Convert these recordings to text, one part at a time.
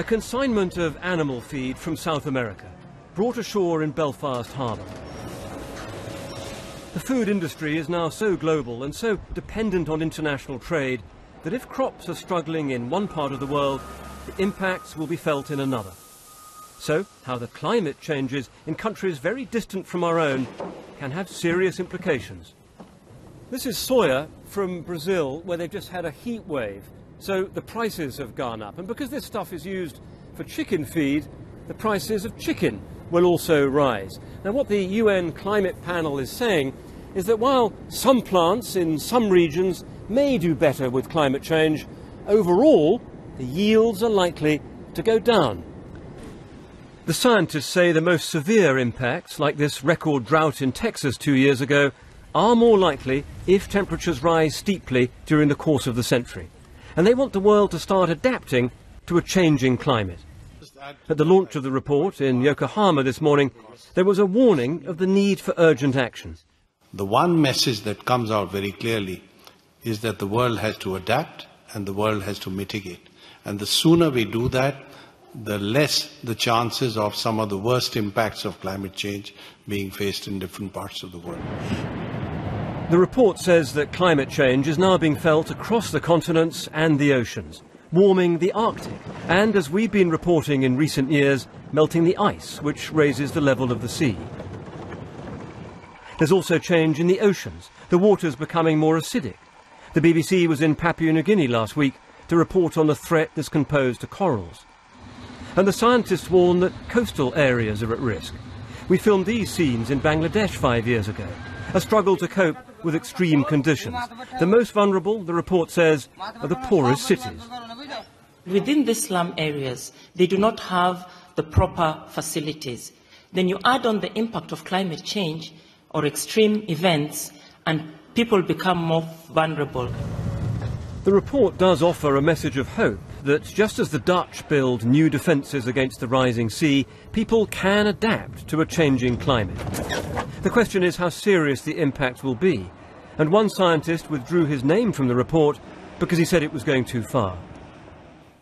A consignment of animal feed from South America, brought ashore in Belfast Harbour. The food industry is now so global and so dependent on international trade that if crops are struggling in one part of the world, the impacts will be felt in another. So, how the climate changes in countries very distant from our own can have serious implications. This is soya from Brazil, where they've just had a heat wave. So the prices have gone up, and because this stuff is used for chicken feed, the prices of chicken will also rise. Now what the UN climate panel is saying is that while some plants in some regions may do better with climate change, overall the yields are likely to go down. The scientists say the most severe impacts, like this record drought in Texas 2 years ago, are more likely if temperatures rise steeply during the course of the century. And they want the world to start adapting to a changing climate. At the launch of the report in Yokohama this morning, there was a warning of the need for urgent action. The one message that comes out very clearly is that the world has to adapt and the world has to mitigate. And the sooner we do that, the less the chances of some of the worst impacts of climate change being faced in different parts of the world. The report says that climate change is now being felt across the continents and the oceans, warming the Arctic, and, as we've been reporting in recent years, melting the ice, which raises the level of the sea. There's also change in the oceans, the waters becoming more acidic. The BBC was in Papua New Guinea last week to report on the threat this can pose to corals. And the scientists warn that coastal areas are at risk. We filmed these scenes in Bangladesh 5 years ago, a struggle to cope with extreme conditions. The most vulnerable, the report says, are the poorest cities. Within the slum areas, they do not have the proper facilities. Then you add on the impact of climate change or extreme events, and people become more vulnerable. The report does offer a message of hope that just as the Dutch build new defences against the rising sea, people can adapt to a changing climate. The question is how serious the impact will be, and one scientist withdrew his name from the report because he said it was going too far.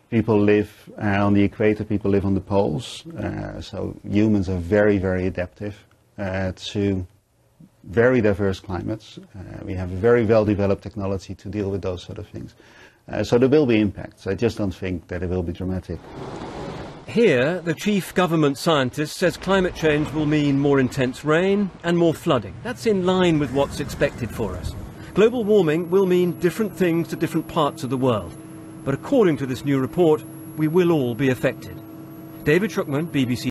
People live on the equator, people live on the poles, so humans are very, very adaptive to very diverse climates. We have a very well-developed technology to deal with those sort of things. So there will be impacts. I just don't think that it will be dramatic. Here, the chief government scientist says climate change will mean more intense rain and more flooding. That's in line with what's expected for us. Global warming will mean different things to different parts of the world. But according to this new report, we will all be affected. David Shukman, BBC.